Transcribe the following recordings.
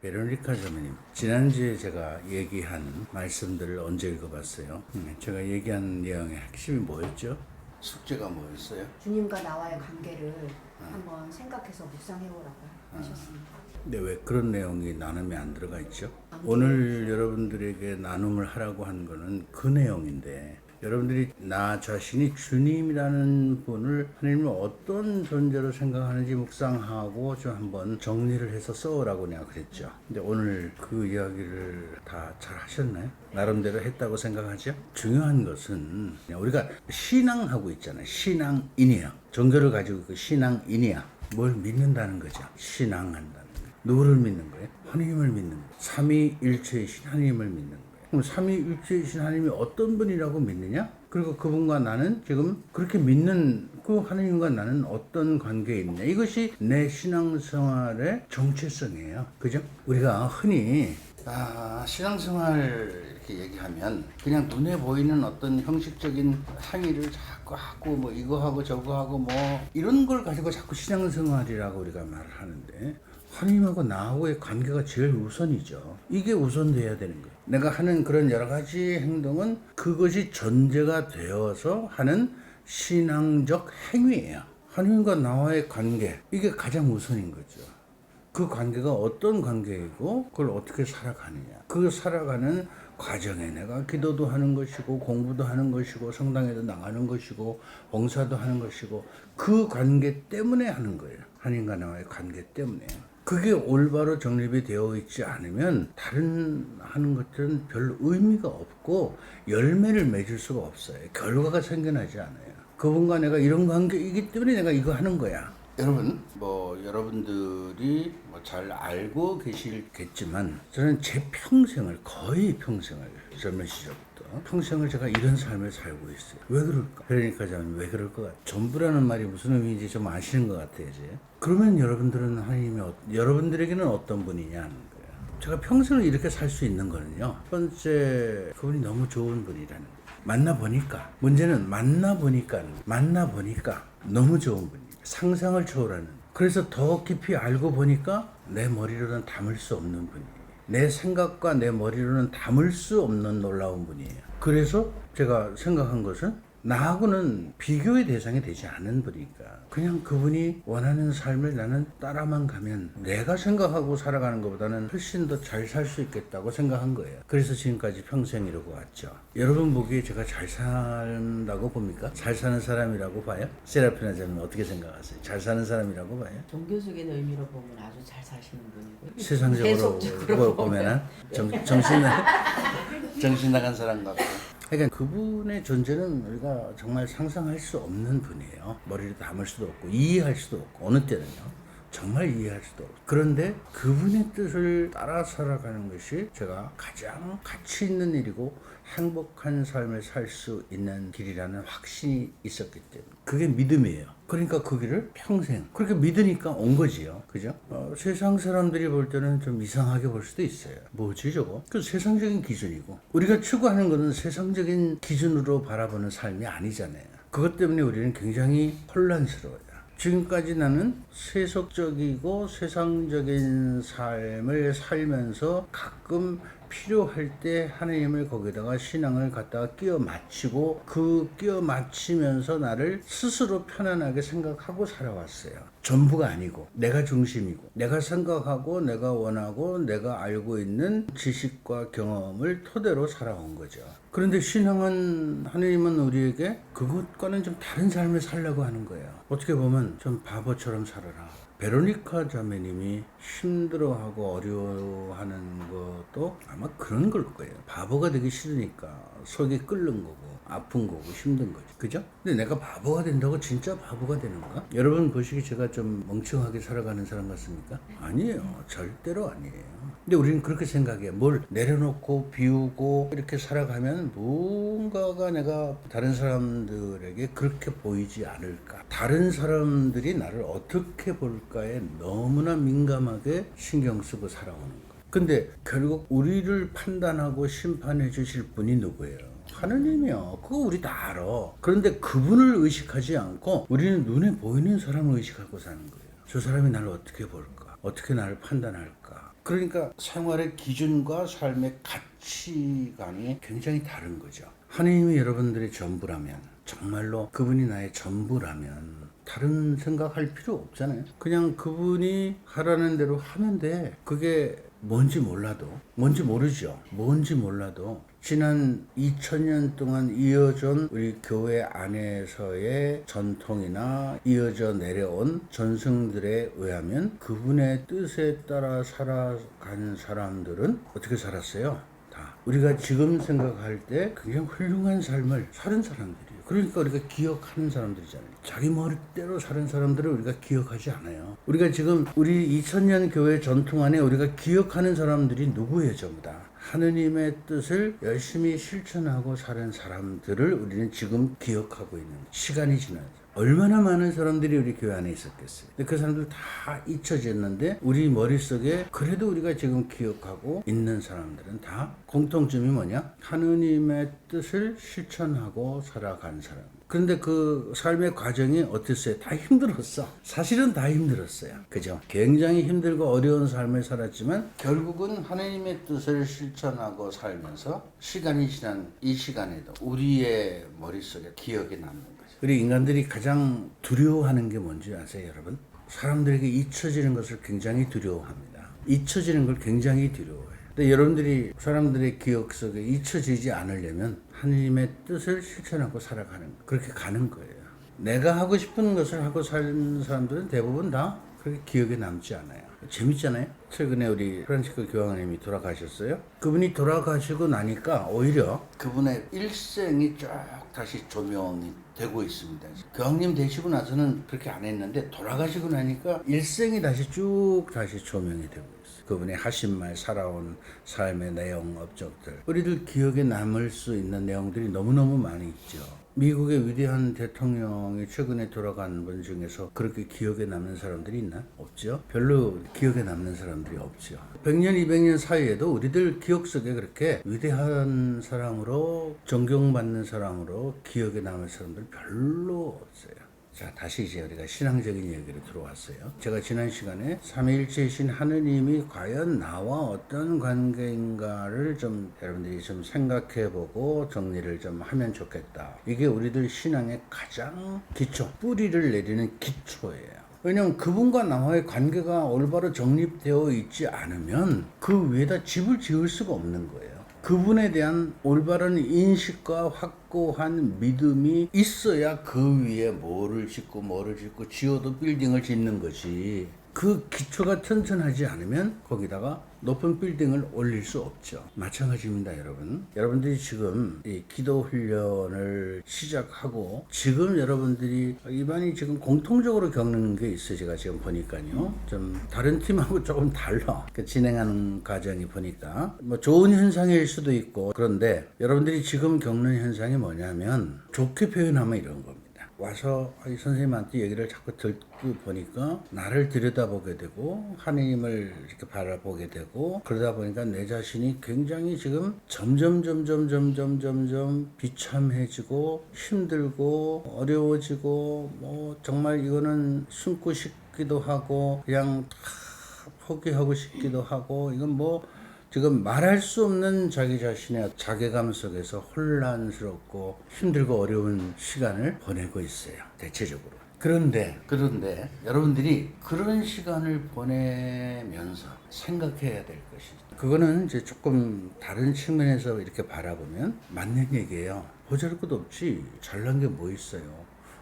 베로니카 자매님, 지난주에 제가 얘기한 말씀들을 언제 읽어봤어요? 제가 얘기한 내용의 핵심이 뭐였죠? 숙제가 뭐였어요? 주님과 나와의 관계를 한번 생각해서 묵상해보라고 하셨습니다. 근데 왜 그런 내용이 나눔에 안 들어가 있죠? 오늘 여러분들에게 나눔을 하라고 한 거는 그 내용인데, 여러분들이 나 자신이 주님이라는 분을 하나님을 어떤 존재로 생각하는지 묵상하고 좀 한번 정리를 해서 써오라고 내가 그랬죠. 근데 오늘 그 이야기를 다 잘 하셨나요? 나름대로 했다고 생각하죠? 중요한 것은 우리가 신앙하고 있잖아요. 신앙인이야. 종교를 가지고 있고 신앙인이야. 뭘 믿는다는 거죠. 신앙한다는 거예요. 누구를 믿는 거예요? 하나님을 믿는 거예요. 삼위일체이신 하나님을 믿는 거예요. 그럼 삼위일체이신 하나님이 어떤 분이라고 믿느냐? 그리고 그분과 나는 지금 그렇게 믿는 그 하나님과 나는 어떤 관계에 있느냐? 이것이 내 신앙생활의 정체성이에요. 그죠? 우리가 흔히 신앙생활 이렇게 얘기하면 그냥 눈에 보이는 어떤 형식적인 행위를 자꾸 하고 뭐 이거 하고 저거 하고 뭐 이런 걸 가지고 자꾸 신앙생활이라고 우리가 말을 하는데, 하나님하고 나하고의 관계가 제일 우선이죠. 이게 우선돼야 되는 거예요. 내가 하는 그런 여러 가지 행동은 그것이 전제가 되어서 하는 신앙적 행위예요. 하나님과 나와의 관계, 이게 가장 우선인 거죠. 그 관계가 어떤 관계이고 그걸 어떻게 살아가느냐. 그 살아가는 과정에 내가 기도도 하는 것이고 공부도 하는 것이고 성당에도 나가는 것이고 봉사도 하는 것이고 그 관계 때문에 하는 거예요. 하나님과 나와의 관계 때문에. 그게 올바로 정립이 되어 있지 않으면 다른 하는 것들은 별 의미가 없고 열매를 맺을 수가 없어요. 결과가 생겨나지 않아요. 그분과 내가 이런 관계이기 때문에 내가 이거 하는 거야. 여러분, 여러분들이 잘 알고 계시겠지만 저는 제 평생을, 거의 평생을, 젊은 시절부터 평생을 제가 이런 삶을 살고 있어요. 왜 그럴까? 그러니까 저는 왜 그럴 것 같아요. 전부라는 말이 무슨 의미인지 좀 아시는 것 같아요, 이제. 그러면 여러분들은 하나님이 여러분들에게는 어떤 분이냐는 거예요. 제가 평생을 이렇게 살 수 있는 거는요, 첫 번째, 그분이 너무 좋은 분이라는 거예요. 만나보니까, 문제는 만나보니까 너무 좋은 분이에요. 상상을 초월하는. 그래서 더 깊이 알고 보니까 내 머리로는 담을 수 없는 분이에요. 내 생각과 내 머리로는 담을 수 없는 놀라운 분이에요. 그래서 제가 생각한 것은 나하고는 비교의 대상이 되지 않은 분이니까 그냥 그분이 원하는 삶을 나는 따라만 가면 내가 생각하고 살아가는 것보다는 훨씬 더 잘 살 수 있겠다고 생각한 거예요. 그래서 지금까지 평생 이러고 왔죠. 여러분 보기에 제가 잘 산다고 봅니까? 잘 사는 사람이라고 봐요? 세라피나 자매는 어떻게 생각하세요? 잘 사는 사람이라고 봐요? 종교적인 의미로 보면 아주 잘 사시는 분이고요. 세상적으로 보면은 정신 나간 사람 같고. 그러니까 그분의 존재는 우리가 정말 상상할 수 없는 분이에요. 머리를 담을 수도 없고 이해할 수도 없고 어느 때는요. 정말 이해할 수도 없고. 그런데 그분의 뜻을 따라 살아가는 것이 제가 가장 가치 있는 일이고 행복한 삶을 살 수 있는 길이라는 확신이 있었기 때문에 그게 믿음이에요. 그러니까 그 길을 평생 그렇게 믿으니까 온 거지요. 그죠? 세상 사람들이 볼 때는 좀 이상하게 볼 수도 있어요. 뭐지 저거? 그 세상적인 기준이고 우리가 추구하는 것은 세상적인 기준으로 바라보는 삶이 아니잖아요. 그것 때문에 우리는 굉장히 혼란스러워요. 지금까지 나는 세속적이고 세상적인 삶을 살면서 가끔 필요할 때 하나님을 거기다가 신앙을 갖다가 끼워 맞추고 그 끼워 맞추면서 나를 스스로 편안하게 생각하고 살아왔어요. 전부가 아니고 내가 중심이고 내가 생각하고 내가 원하고 내가 알고 있는 지식과 경험을 토대로 살아온 거죠. 그런데 신앙은 하나님은 우리에게 그것과는 좀 다른 삶을 살려고 하는 거예요. 어떻게 보면 좀 바보처럼 살아라. 베로니카 자매님이 힘들어하고 어려워하는 것도 아마 그런 걸 거예요. 바보가 되기 싫으니까 속이 끓는 거고 아픈 거고 힘든 거지. 그죠? 근데 내가 바보가 된다고 진짜 바보가 되는가? 여러분 보시기 제가 좀 멍청하게 살아가는 사람 같습니까? 아니에요. 절대로 아니에요. 근데 우리는 그렇게 생각해. 뭘 내려놓고 비우고 이렇게 살아가면 뭔가가 내가 다른 사람들에게 그렇게 보이지 않을까. 다른 사람들이 나를 어떻게 볼까에 너무나 민감하게 신경 쓰고 살아오는 거예요. 근데 결국 우리를 판단하고 심판해 주실 분이 누구예요? 하느님이요. 그거 우리 다 알아. 그런데 그분을 의식하지 않고 우리는 눈에 보이는 사람을 의식하고 사는 거예요. 저 사람이 나를 어떻게 볼까? 어떻게 나를 판단할까? 그러니까 생활의 기준과 삶의 가치관이 굉장히 다른 거죠. 하나님이 여러분들의 전부라면, 정말로 그분이 나의 전부라면 다른 생각할 필요 없잖아요. 그냥 그분이 하라는 대로 하면 돼. 그게 뭔지 몰라도 지난 2000년 동안 이어져 우리 교회 안에서의 전통이나 이어져 내려온 전승들에 의하면 그분의 뜻에 따라 살아간 사람들은 어떻게 살았어요? 다 우리가 지금 생각할 때 그냥 훌륭한 삶을 사는 사람들이에요. 그러니까 우리가 기억하는 사람들이잖아요. 자기 머리대로 사는 사람들을 우리가 기억하지 않아요. 우리가 지금 우리 2000년 교회 전통 안에 우리가 기억하는 사람들이 누구예요? 전부 다 하느님의 뜻을 열심히 실천하고 사는 사람들을 우리는 지금 기억하고 있는 시간이 지나서 얼마나 많은 사람들이 우리 교회 안에 있었겠어요. 근데 그 사람들 다 잊혀졌는데 우리 머릿속에 그래도 우리가 지금 기억하고 있는 사람들은 다 공통점이 뭐냐? 하느님의 뜻을 실천하고 살아간 사람. 그런데 그 삶의 과정이 어땠어요? 다 힘들었어. 사실은 다 힘들었어요. 그죠? 굉장히 힘들고 어려운 삶을 살았지만 결국은 하나님의 뜻을 실천하고 살면서 시간이 지난 이 시간에도 우리의 머릿속에 기억에 남는 거죠. 우리 인간들이 가장 두려워하는 게 뭔지 아세요, 여러분? 사람들에게 잊혀지는 것을 굉장히 두려워합니다. 잊혀지는 걸 굉장히 두려워해요. 근데 여러분들이 사람들의 기억 속에 잊혀지지 않으려면 하나님의 뜻을 실천하고 살아가는 거예요. 그렇게 가는 거예요. 내가 하고 싶은 것을 하고 사는 사람들은 대부분 다 그렇게 기억에 남지 않아요. 재밌잖아요. 최근에 우리 프란치스코 교황님이 돌아가셨어요. 그분이 돌아가시고 나니까 오히려 그분의 일생이 쭉 다시 조명이 되고 있습니다. 교황님 되시고 나서는 그렇게 안 했는데 돌아가시고 나니까 일생이 다시 조명이 되고 있어요. 그분의 하신 말, 살아온 삶의 내용, 업적들. 우리들 기억에 남을 수 있는 내용들이 너무너무 많이 있죠. 미국의 위대한 대통령이 최근에 돌아간 분 중에서 그렇게 기억에 남는 사람들이 있나? 없죠. 별로 기억에 남는 사람들이 없죠. 100년, 200년 사이에도 우리들 기억 속에 그렇게 위대한 사람으로 존경받는 사람으로 기억에 남을 사람들 별로 없어요. 자, 다시 이제 우리가 신앙적인 얘기로 들어왔어요. 제가 지난 시간에 삼위일체이신 하느님이 과연 나와 어떤 관계인가를 좀 여러분들이 좀 생각해보고 정리를 좀 하면 좋겠다. 이게 우리들 신앙의 가장 기초, 뿌리를 내리는 기초예요. 왜냐하면 그분과 나와의 관계가 올바로 정립되어 있지 않으면 그 위에다 집을 지을 수가 없는 거예요. 그분에 대한 올바른 인식과 확고한 믿음이 있어야 그 위에 뭐를 짓고 지어도 빌딩을 짓는 것이 그 기초가 튼튼하지 않으면 거기다가 높은 빌딩을 올릴 수 없죠. 마찬가지입니다, 여러분. 여러분들이 지금 이 기도 훈련을 시작하고 지금 여러분들이 이반이 지금 공통적으로 겪는 게 있어요. 제가 지금 보니까요. 좀 다른 팀하고 조금 달라. 진행하는 과정이 보니까 뭐 좋은 현상일 수도 있고 그런데 여러분들이 지금 겪는 현상이 뭐냐면 좋게 표현하면 이런 겁니다. 와서 이 선생님한테 얘기를 자꾸 듣고 보니까 나를 들여다보게 되고 하나님을 이렇게 바라보게 되고 그러다 보니까 내 자신이 굉장히 지금 점점 비참해지고 힘들고 어려워지고 뭐 정말 이거는 숨고 싶기도 하고 그냥 다 포기하고 싶기도 하고 이건 뭐 지금 말할 수 없는 자기 자신의 자괴감 속에서 혼란스럽고 힘들고 어려운 시간을 보내고 있어요. 대체적으로. 그런데 여러분들이 그런 시간을 보내면서 생각해야 될 것이 그거는 이제 조금 다른 측면에서 이렇게 바라보면 맞는 얘기예요. 보잘것 없지. 잘난 게 뭐 있어요.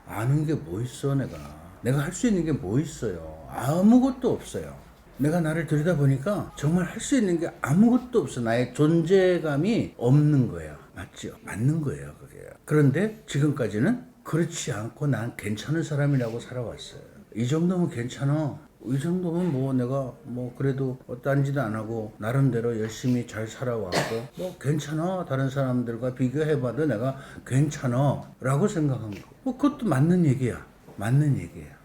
아는 게 뭐 있어 내가 할 수 있는 게 뭐 있어요. 아무것도 없어요. 내가 나를 들여다보니까 정말 할 수 있는 게 아무것도 없어. 나의 존재감이 없는 거예요. 맞죠? 맞는 거예요, 그게. 그런데 지금까지는 그렇지 않고 난 괜찮은 사람이라고 살아왔어요. 이 정도면 괜찮아. 이 정도면 뭐 내가 뭐 그래도 딴 짓 안 하고 나름대로 열심히 잘 살아왔고 뭐 괜찮아. 다른 사람들과 비교해봐도 내가 괜찮아 라고 생각한 거. 뭐 그것도 맞는 얘기야.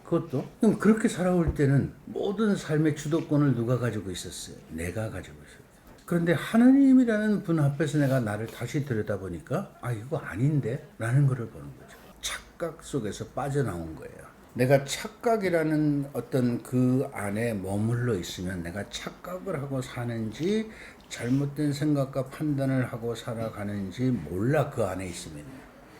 그것도 그럼 그렇게 살아올 때는 모든 삶의 주도권을 누가 가지고 있었어요? 내가 가지고 있었어요. 그런데 하나님이라는 분 앞에서 내가 나를 다시 들여다보니까 이거 아닌데? 라는 거를 보는 거죠. 착각 속에서 빠져나온 거예요. 내가 착각이라는 어떤 그 안에 머물러 있으면 내가 착각을 하고 사는지 잘못된 생각과 판단을 하고 살아가는지 몰라. 그 안에 있으면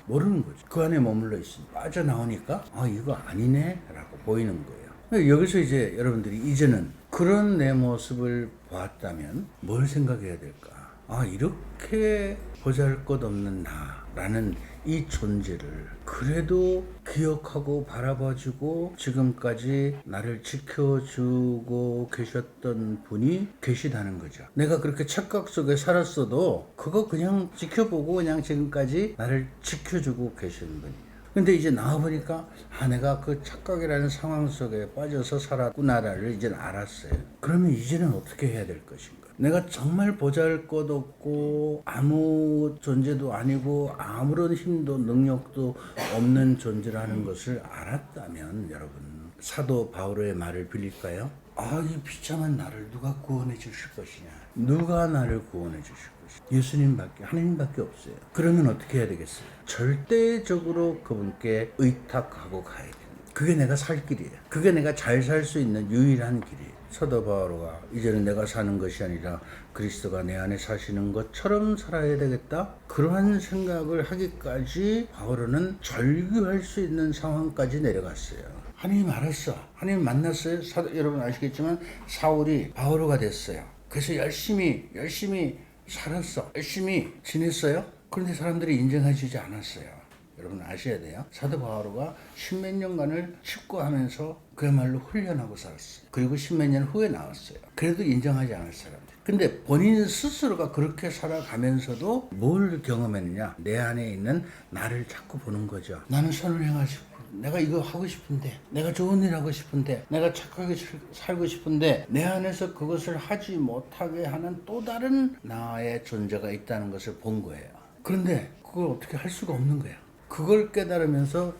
모르는 거죠. 그 안에 머물러 있으면 빠져나오니까 이거 아니네 라고 보이는 거예요. 여기서 이제 여러분들이 이제는 그런 내 모습을 보았다면 뭘 생각해야 될까? 이렇게 보잘것없는 나라는 이 존재를 그래도 기억하고 바라봐주고 지금까지 나를 지켜주고 계셨던 분이 계시다는 거죠. 내가 그렇게 착각 속에 살았어도 그거 그냥 지켜보고 그냥 지금까지 나를 지켜주고 계신 분이에요. 근데 이제 나와보니까 내가 그 착각이라는 상황 속에 빠져서 살았구나를 이제 알았어요. 그러면 이제는 어떻게 해야 될 것인가? 내가 정말 보잘것없고 아무 존재도 아니고 아무런 힘도 능력도 없는 존재라는 것을 알았다면 여러분, 사도 바울의 말을 빌릴까요? 이 비참한 나를 누가 구원해 주실 것이냐? 누가 나를 구원해 주실 것이냐? 예수님밖에, 하나님밖에 없어요. 그러면 어떻게 해야 되겠어요? 절대적으로 그분께 의탁하고 가야 됩니다. 그게 내가 살 길이에요. 그게 내가 잘 살 수 있는 유일한 길이에요. 사도 바오로가 이제는 내가 사는 것이 아니라 그리스도가 내 안에 사시는 것처럼 살아야 되겠다. 그러한 생각을 하기까지 바오로는 절규할 수 있는 상황까지 내려갔어요. 하나님 알았어. 하나님 만났어요. 여러분 아시겠지만 사울이 바오로가 됐어요. 그래서 열심히 살았어. 열심히 지냈어요. 그런데 사람들이 인정해주지 않았어요. 여러분 아셔야 돼요. 사도 바오로가 십몇 년간을 축구하면서 그야말로 훈련하고 살았어요. 그리고 십몇 년 후에 나왔어요. 그래도 인정하지 않을 사람들. 근데 본인 스스로가 그렇게 살아가면서도 뭘 경험했느냐? 내 안에 있는 나를 자꾸 보는 거죠. 나는 선을 행하고 싶고 내가 이거 하고 싶은데, 내가 좋은 일 하고 싶은데, 내가 착하게 살고 싶은데 내 안에서 그것을 하지 못하게 하는 또 다른 나의 존재가 있다는 것을 본 거예요. 그런데 그걸 어떻게 할 수가 없는 거야. 그걸 깨달으면서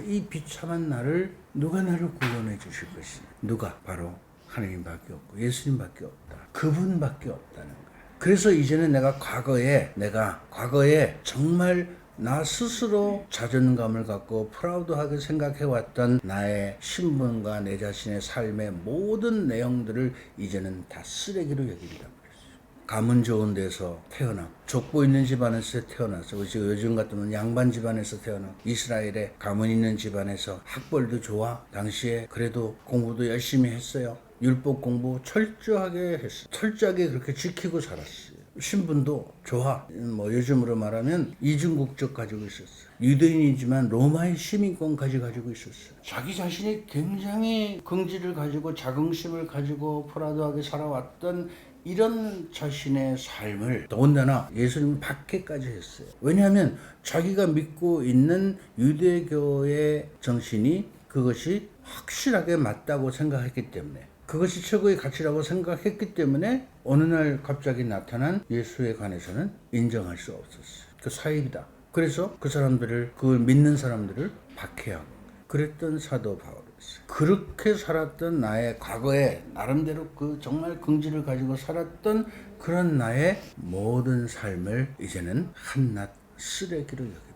이 비참한 나를 누가 나를 구원해 주실 것이냐? 누가? 바로 하나님밖에 없고 예수님밖에 없다. 그분밖에 없다는 거야. 그래서 이제는 내가 과거에 정말 나 스스로 자존감을 갖고 프라우드하게 생각해왔던 나의 신분과 내 자신의 삶의 모든 내용들을 이제는 다 쓰레기로 여긴다. 가문 좋은 데서 태어나고 족보 있는 집안에서 태어나서 요즘 같으면 양반 집안에서 태어나고 이스라엘에 가문 있는 집안에서 학벌도 좋아. 당시에 그래도 공부도 열심히 했어요. 율법 공부 철저하게 했어요. 철저하게 그렇게 지키고 살았어요. 신분도 좋아. 요즘으로 말하면 이중국적 가지고 있었어요. 유대인이지만 로마의 시민권까지 가지고 있었어요. 자기 자신이 굉장히 긍지를 가지고 자긍심을 가지고 프라우드하게 살아왔던 이런 자신의 삶을 더군다나 예수님 밖에까지 했어요. 왜냐하면 자기가 믿고 있는 유대교의 정신이 그것이 확실하게 맞다고 생각했기 때문에, 그것이 최고의 가치라고 생각했기 때문에 어느 날 갑자기 나타난 예수에 관해서는 인정할 수 없었어요. 그 사입이다. 그래서 그 사람들을, 그걸 믿는 사람들을 박해하고 그랬던 사도 바울. 그렇게 살았던 나의 과거에 나름대로 그 정말 긍지를 가지고 살았던 그런 나의 모든 삶을 이제는 한낱 쓰레기로 여깁니다.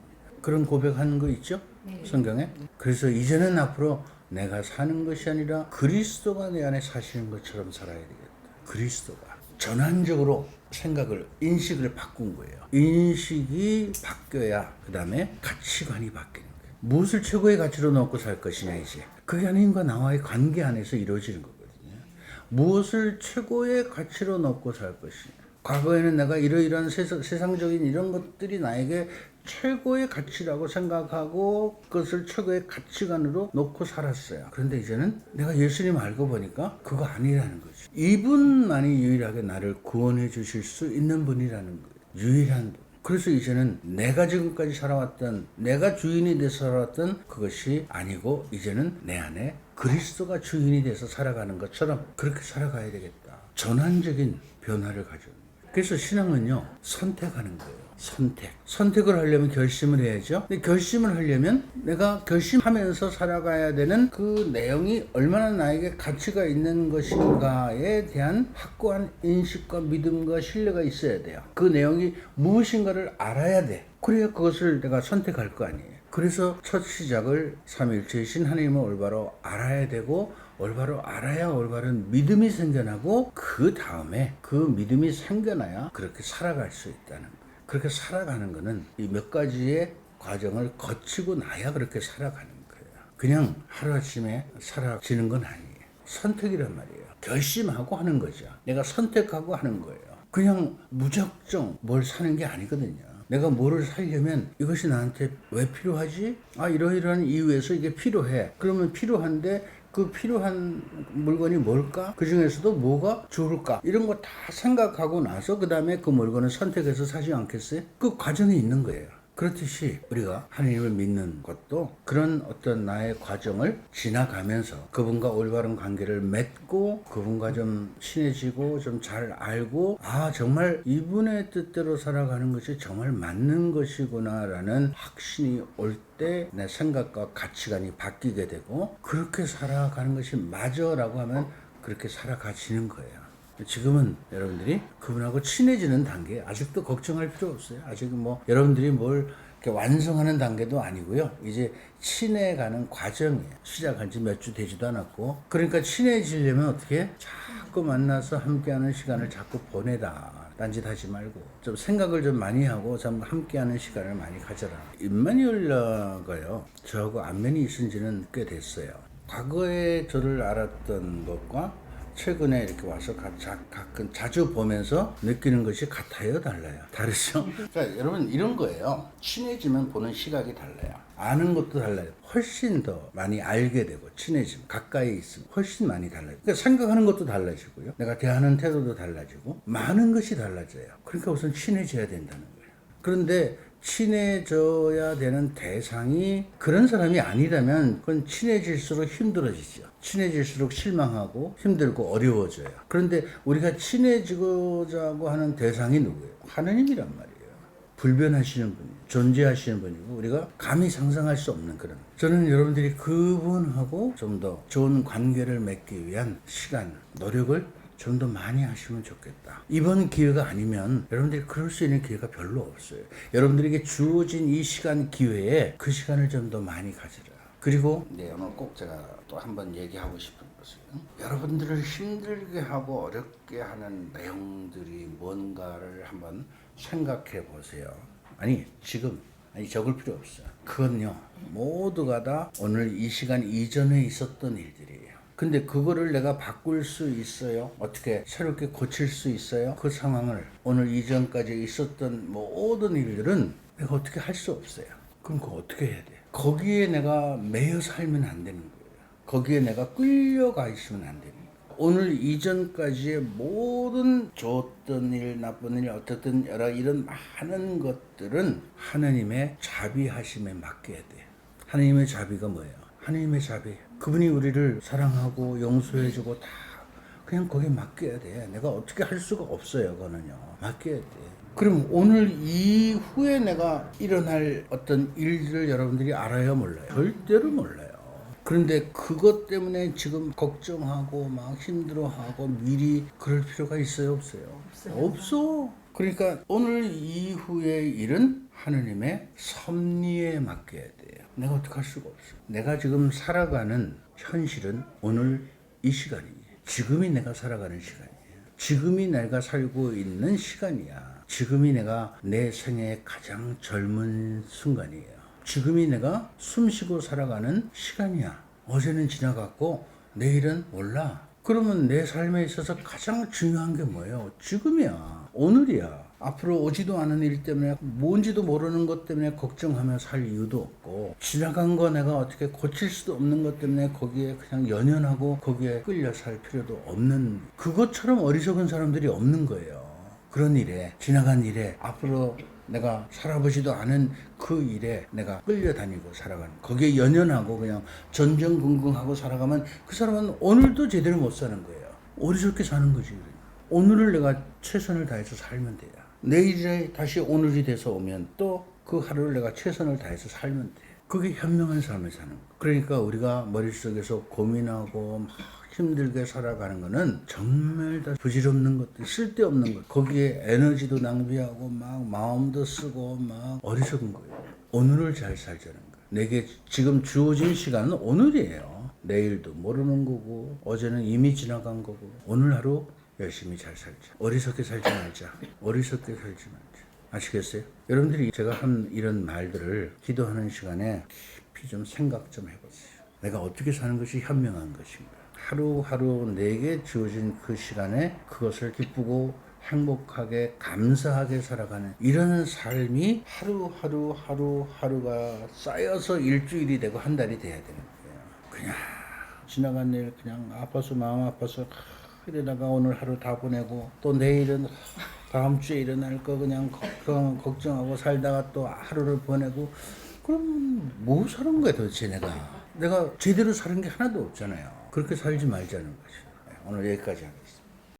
그런 고백하는 거 있죠? 네. 성경에. 그래서 이제는 앞으로 내가 사는 것이 아니라 그리스도가 내 안에 사시는 것처럼 살아야 되겠다. 그리스도가 전환적으로 생각을, 인식을 바꾼 거예요. 인식이 바뀌어야 그 다음에 가치관이 바뀌는 거예요. 무엇을 최고의 가치로 놓고 살 것이냐 이제. 그게 하나님과 나와의 관계 안에서 이루어지는 거거든요. 무엇을 최고의 가치로 놓고 살 것이냐. 과거에는 내가 이러이러한 세상적인 이런 것들이 나에게 최고의 가치라고 생각하고 그것을 최고의 가치관으로 놓고 살았어요. 그런데 이제는 내가 예수님 알고 보니까 그거 아니라는 거죠. 이분만이 유일하게 나를 구원해 주실 수 있는 분이라는 거예요. 유일한 분. 그래서 이제는 내가 지금까지 살아왔던, 내가 주인이 돼서 살아왔던 그것이 아니고 이제는 내 안에 그리스도가 주인이 돼서 살아가는 것처럼 그렇게 살아가야 되겠다. 전환적인 변화를 가져옵니다. 그래서 신앙은요, 선택하는 거예요. 선택을 하려면 결심을 해야죠. 근데 결심을 하려면 내가 결심하면서 살아가야 되는 그 내용이 얼마나 나에게 가치가 있는 것인가에 대한 확고한 인식과 믿음과 신뢰가 있어야 돼요. 그 내용이 무엇인가를 알아야 돼. 그래야 그것을 내가 선택할 거 아니에요. 그래서 첫 시작을 삼위일체이신 하나님을 올바로 알아야 되고, 올바로 알아야 올바른 믿음이 생겨나고, 그 다음에 그 믿음이 생겨나야 그렇게 살아갈 수 있다는 거예요. 그렇게 살아가는 거는 이 몇 가지의 과정을 거치고 나야 그렇게 살아가는 거예요. 그냥 하루아침에 사라지는 건 아니에요. 선택이란 말이에요. 결심하고 하는 거죠. 내가 선택하고 하는 거예요. 그냥 무작정 뭘 사는 게 아니거든요. 내가 뭐를 살려면 이것이 나한테 왜 필요하지? 이러이러한 이유에서 이게 필요해. 그러면 필요한데 그 필요한 물건이 뭘까? 그 중에서도 뭐가 좋을까? 이런 거 다 생각하고 나서 그 다음에 그 물건을 선택해서 사지 않겠어요? 그 과정이 있는 거예요. 그렇듯이 우리가 하나님을 믿는 것도 그런 어떤 나의 과정을 지나가면서 그분과 올바른 관계를 맺고 그분과 좀 친해지고 좀 잘 알고 정말 이분의 뜻대로 살아가는 것이 정말 맞는 것이구나 라는 확신이 올 때 내 생각과 가치관이 바뀌게 되고 그렇게 살아가는 것이 맞아 라고 하면 그렇게 살아가지는 거예요. 지금은 여러분들이 그분하고 친해지는 단계, 아직도 걱정할 필요 없어요. 아직 여러분들이 뭘 이렇게 완성하는 단계도 아니고요. 이제 친해가는 과정이에요. 시작한 지 몇 주 되지도 않았고. 그러니까 친해지려면 어떻게? 자꾸 만나서 함께하는 시간을 자꾸 보내라. 딴짓하지 말고 좀 생각을 좀 많이 하고 좀 함께하는 시간을 많이 가져라. 임마누엘라가요, 저하고 안면이 있은 지는 꽤 됐어요. 과거에 저를 알았던 것과 최근에 이렇게 와서 가끔 자주 보면서 느끼는 것이 같아요, 달라요? 다르죠? 그러니까 여러분 이런 거예요. 친해지면 보는 시각이 달라요. 아는 것도 달라요. 훨씬 더 많이 알게 되고 친해지면 가까이 있으면 훨씬 많이 달라요. 그러니까 생각하는 것도 달라지고요. 내가 대하는 태도도 달라지고 많은 것이 달라져요. 그러니까 우선 친해져야 된다는 거예요. 그런데 친해져야 되는 대상이 그런 사람이 아니라면 그건 친해질수록 힘들어지죠. 친해질수록 실망하고 힘들고 어려워져요. 그런데 우리가 친해지고자 하는 대상이 누구예요? 하나님이란 말이에요. 불변하시는 분이에요. 존재하시는 분이고 우리가 감히 상상할 수 없는 그런. 저는 여러분들이 그분하고 좀 더 좋은 관계를 맺기 위한 시간, 노력을 좀 더 많이 하시면 좋겠다. 이번 기회가 아니면 여러분들이 그럴 수 있는 기회가 별로 없어요. 여러분들에게 주어진 이 시간 기회에 그 시간을 좀 더 많이 가지라. 그리고 오늘 꼭 제가 또 한번 얘기하고 싶은 것은 여러분들을 힘들게 하고 어렵게 하는 내용들이 뭔가를 한번 생각해 보세요. 적을 필요 없어요. 그건요, 모두가 다 오늘 이 시간 이전에 있었던 일들이에요. 근데 그거를 내가 바꿀 수 있어요? 어떻게 새롭게 고칠 수 있어요? 그 상황을 오늘 이전까지 있었던 모든 일들은 내가 어떻게 할 수 없어요. 그럼 그거 어떻게 해야 돼? 거기에 내가 매여 살면 안 되는 거예요. 거기에 내가 끌려가 있으면 안 되는 거예요. 오늘 이전까지의 모든 좋았던 일, 나쁜 일, 어떻든 여러 이런 많은 것들은 하나님의 자비하심에 맡겨야 돼요. 하나님의 자비가 뭐예요? 하나님의 자비. 그분이 우리를 사랑하고 용서해주고 다 그냥 거기에 맡겨야 돼. 내가 어떻게 할 수가 없어요. 그거는요. 맡겨야 돼. 그럼 오늘 이후에 내가 일어날 어떤 일들을 여러분들이 알아요, 몰라요? 절대로 몰라요. 그런데 그것 때문에 지금 걱정하고 막 힘들어하고 미리 그럴 필요가 있어요, 없어요? 없어. 그러니까 오늘 이후의 일은 하느님의 섭리에 맡겨야 돼요. 내가 어떻게 할 수가 없어. 내가 지금 살아가는 현실은 오늘 이 시간이에요. 지금이 내가 살아가는 시간이에요. 지금이 내가 살고 있는 시간이야. 지금이 내가 내 생애의 가장 젊은 순간이에요. 지금이 내가 숨쉬고 살아가는 시간이야. 어제는 지나갔고 내일은 몰라. 그러면 내 삶에 있어서 가장 중요한 게 뭐예요? 지금이야. 오늘이야. 앞으로 오지도 않은 일 때문에 뭔지도 모르는 것 때문에 걱정하며 살 이유도 없고 지나간 거 내가 어떻게 고칠 수도 없는 것 때문에 거기에 그냥 연연하고 거기에 끌려 살 필요도 없는, 그것처럼 어리석은 사람들이 없는 거예요. 그런 일에, 지나간 일에, 앞으로 내가 살아보지도 않은 그 일에 내가 끌려다니고 살아가는, 거기에 연연하고 그냥 전전긍긍하고 살아가면 그 사람은 오늘도 제대로 못 사는 거예요. 어리석게 사는 거지. 오늘을 내가 최선을 다해서 살면 돼요. 내일에 다시 오늘이 돼서 오면 또 그 하루를 내가 최선을 다해서 살면 돼. 그게 현명한 삶을 사는 거예요. 그러니까 우리가 머릿속에서 고민하고 막 힘들게 살아가는 거는 정말 다 부질없는 것들, 쓸데없는 것, 거기에 에너지도 낭비하고 막 마음도 쓰고 막 어리석은 거예요. 오늘을 잘 살자는 거예요. 내게 지금 주어진 시간은 오늘이에요. 내일도 모르는 거고 어제는 이미 지나간 거고 오늘 하루 열심히 잘 살자. 어리석게 살지 말자. 어리석게 살지 말자. 아시겠어요? 여러분들이 제가 한 이런 말들을 기도하는 시간에 깊이 좀 생각 좀 해보세요. 내가 어떻게 사는 것이 현명한 것인가. 하루하루 내게 주어진 그 시간에 그것을 기쁘고 행복하게 감사하게 살아가는 이런 삶이 하루하루가 쌓여서 일주일이 되고 한 달이 돼야 되는 거예요. 그냥 지나간 일 그냥 아파서 마음 아파서 이러다가 오늘 하루 다 보내고 또 내일은 다음 주에 일어날 거 그냥 걱정하고 살다가 또 하루를 보내고 그럼 뭐 사는 거야 도대체 내가 제대로 사는 게 하나도 없잖아요. 그렇게 살지 말자는 거죠. 오늘 여기까지 하겠습니다.